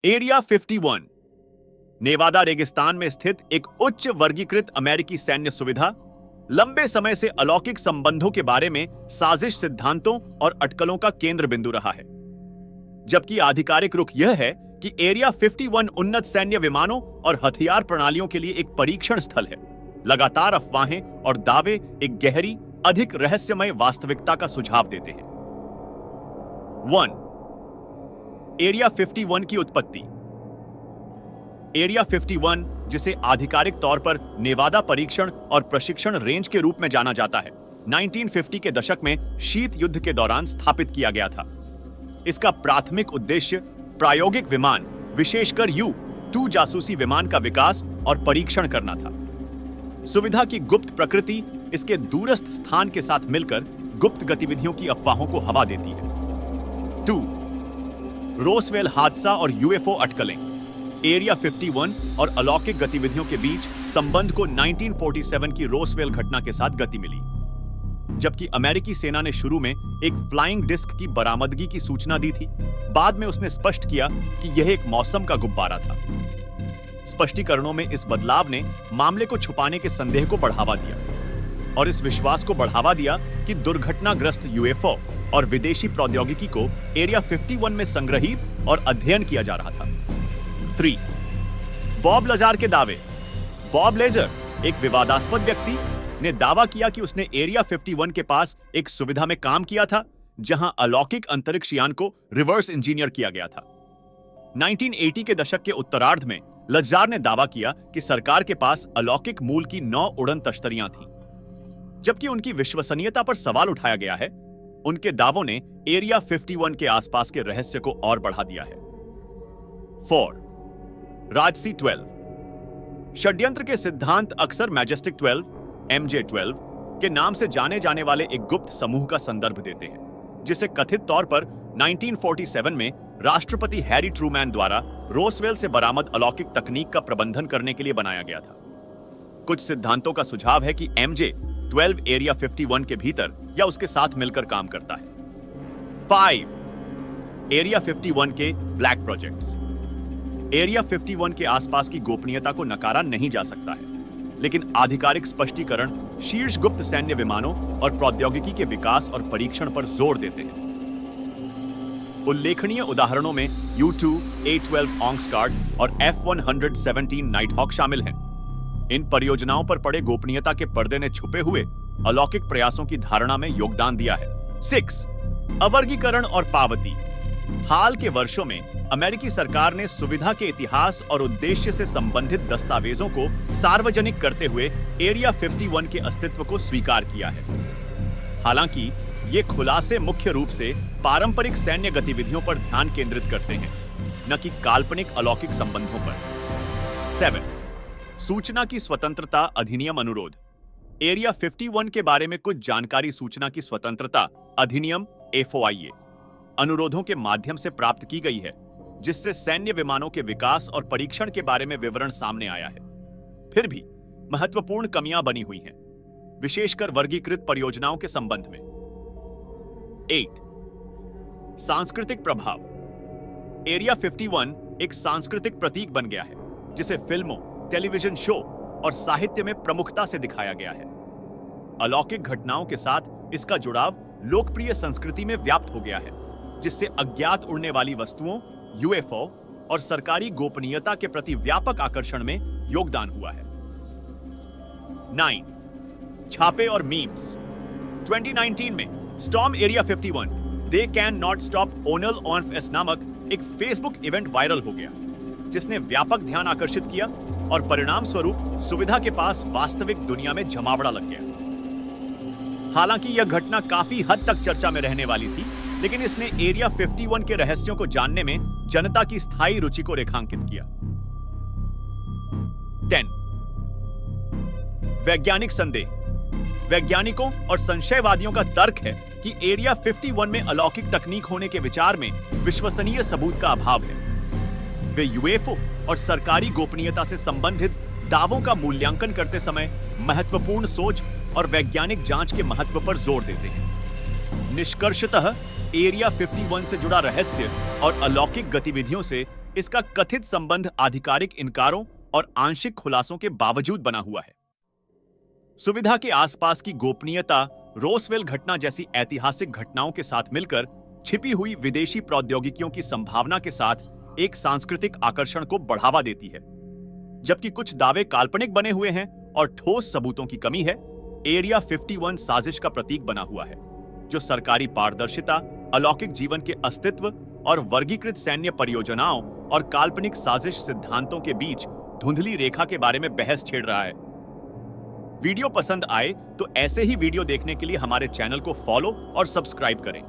Area 51 Newada रेगिस्तान में स्थित एक उच्च वर्गीकृत अमेरिकी सैन्य सुविधा लंबे समय से अलौकिक संबंधों के बारे में साजिश सिद्धांतों और अटकलों का केंद्र बिंदु रहा है। जबकि आधिकारिक रुख यह है कि एरिया 51 उन्नत सैन्य विमानों और हथियार प्रणालियों के लिए एक परीक्षण स्थल है। लगातार अफवाहें और दावे एक गहरी, अधिक रहस्यमय वास्तविकता का सुझाव देते हैं। 1. एरिया 51 की उत्पत्ति। एरिया 51, जिसे आधिकारिक तौर पर नेवादा परीक्षण और प्रशिक्षण रेंज के रूप में जाना जाता है, 1950 के दशक में शीत युद्ध के दौरान स्थापित किया गया था। इसका प्राथमिक उद्देश्य प्रायोगिक विमान, विशेषकर U-2 जासूसी विमान का विकास और परीक्षण करना था। सुविधा की गुप्त प्रकृति इसके दूरस्थ स्थान के साथ मिलकर गुप्त गतिविधियों की अफवाहों को हवा देती है। 2. रोसवेल हादसा और UFO अटकलें। एरिया 51 और अलौकिक गतिविधियों के बीच संबंध को 1947 की रोसवेल घटना के साथ गति मिली। जबकि अमेरिकी सेना ने शुरू में एक फ्लाइंग डिस्क की बरामदगी की सूचना दी थी, बाद में उसने स्पष्ट किया कि यह एक मौसम का गुब्बारा था। स्पष्टीकरणों में इस बदलाव ने मामले को छुपाने के संदेह को बढ़ावा दिया और इस विश्वास को बढ़ावा दिया कि दुर्घटनाग्रस्त UFO और विदेशी प्रौद्योगिकी को एरिया 51 में संग्रहित और अध्ययन किया जा रहा था। 3. बॉब लजार के दावे। बॉब लेजर, एक विवादास्पद व्यक्ति, ने दावा किया कि उसने एरिया 51 के पास एक सुविधा में काम किया था जहां अलौकिक अंतरिक्ष यान को रिवर्स इंजीनियर किया गया था। 1980 के दशक के उत्तरार्ध में लजार ने दावा किया कि सरकार के पास अलौकिक मूल की 9 उड़न तश्तरियां थीं। जबकि उनकी विश्वसनीयता पर सवाल उठाया गया है, उनके दावों ने एरिया 51 के आसपास के रहस्य को और बढ़ा दिया है। 4. राजसी 12। षड्यंत्र के सिद्धांत अक्सर मैजेस्टिक 12, MJ12 के नाम से जाने जाने वाले एक गुप्त समूह का संदर्भ देते हैं, जिसे कथित तौर पर 1947 में राष्ट्रपति हैरी ट्रूमैन द्वारा रोसवेल से बरामद अलौकिक तकनीक का प्रबंधन करने के लिए बनाया गया था। कुछ सिद्धांतों का सुझाव है कि MJ12 एरिया 51 के भीतर या उसके साथ मिलकर काम करता है। 5. एरिया 51 के ब्लैक प्रोजेक्ट्स। एरिया 51 के आसपास की गोपनीयता को नकारा नहीं जा सकता है, लेकिन आधिकारिक स्पष्टीकरण शीर्ष गुप्त सैन्य विमानों और प्रौद्योगिकी के विकास और परीक्षण पर जोर देते हैं। उल्लेखनीय उदाहरणों में U-2, A-12 ऑंक्सगार्ड और F-117 नाइटहॉक शामिल हैं। इन परियोजनाओं पर पड़े गोपनीयता के पर्दे ने छुपे हुए अलौकिक प्रयासों की धारणा में योगदान दिया है। 6. अवर्गीकरण और पावती। हाल के वर्षों में अमेरिकी सरकार ने सुविधा के इतिहास और उद्देश्य से संबंधित दस्तावेजों को सार्वजनिक करते हुए एरिया 51 के अस्तित्व को स्वीकार किया है। हालांकि ये खुलासे मुख्य रूप से पारंपरिक सैन्य गतिविधियों पर ध्यान केंद्रित करते हैं, न कि काल्पनिक अलौकिक संबंधों पर। 7. सूचना की स्वतंत्रता अधिनियम अनुरोध। एरिया 51 के बारे में कुछ जानकारी सूचना की स्वतंत्रता अधिनियम FOIA अनुरोधों के माध्यम से प्राप्त की गई है, जिससे सैन्य विमानों के विकास और परीक्षण के बारे में विवरण सामने आया है। फिर भी महत्वपूर्ण कमियां बनी हुई हैं, विशेषकर वर्गीकृत परियोजनाओं के संबंध में। 8. सांस्कृतिक प्रभाव। एरिया 51 एक सांस्कृतिक प्रतीक बन गया है, जिसे फिल्मों, टेलीविजन शो और साहित्य में प्रमुखता से दिखाया गया है। अलौकिक घटनाओं के साथ इसका जुड़ाव लोकप्रिय संस्कृति में व्याप्त हो गया है, जिससे अज्ञात उड़ने वाली वस्तुओं, UFO और सरकारी गोपनीयता के प्रति व्यापक आकर्षण में योगदान हुआ है। 9. छापे और मीम्स। 2019 में storm area 51 they can not stop ओनल ऑन एस नामक एक फेसबुक इवेंट वायरल हो गया, जिसने व्यापक ध्यान आकर्षित किया और परिणाम स्वरूप सुविधा के पास वास्तविक दुनिया में जमावड़ा लग गया। हालांकि यह घटना काफी हद तक चर्चा में रहने वाली थी, लेकिन इसने एरिया 51 के रहस्यों को जानने में जनता की स्थायी रुचि को रेखांकित किया। 10. वैज्ञानिक संदेह। वैज्ञानिकों और संशयवादियों का तर्क है कि एरिया 51 में अलौकिक तकनीक होने के विचार में विश्वसनीय सबूत का अभाव है। वे UFO और सरकारी गोपनीयता से संबंधित दावों का मूल्यांकन करते समय महत्वपूर्ण सोच और वैज्ञानिक जांच के महत्व पर जोर देते हैं। निष्कर्षतः एरिया 51 से जुड़ा रहस्य और अलौकिक गतिविधियों से इसका कथित संबंध आधिकारिक इनकारों और आंशिक खुलासों के बावजूद बना हुआ है। सुविधा के आसपास की गोपनीयता रोसवेल घटना जैसी ऐतिहासिक घटनाओं के साथ मिलकर छिपी हुई विदेशी प्रौद्योगिकियों की संभावना के साथ एक सांस्कृतिक आकर्षण को बढ़ावा देती है। जबकि कुछ दावे काल्पनिक बने हुए हैं और ठोस सबूतों की कमी है, एरिया 51 साजिश का प्रतीक बना हुआ है, जो सरकारी पारदर्शिता, अलौकिक जीवन के अस्तित्व और वर्गीकृत सैन्य परियोजनाओं और काल्पनिक साजिश सिद्धांतों के बीच धुंधली रेखा के बारे में बहस छेड़ रहा है। वीडियो पसंद आए तो ऐसे ही वीडियो देखने के लिए हमारे चैनल को फॉलो और सब्सक्राइब करें।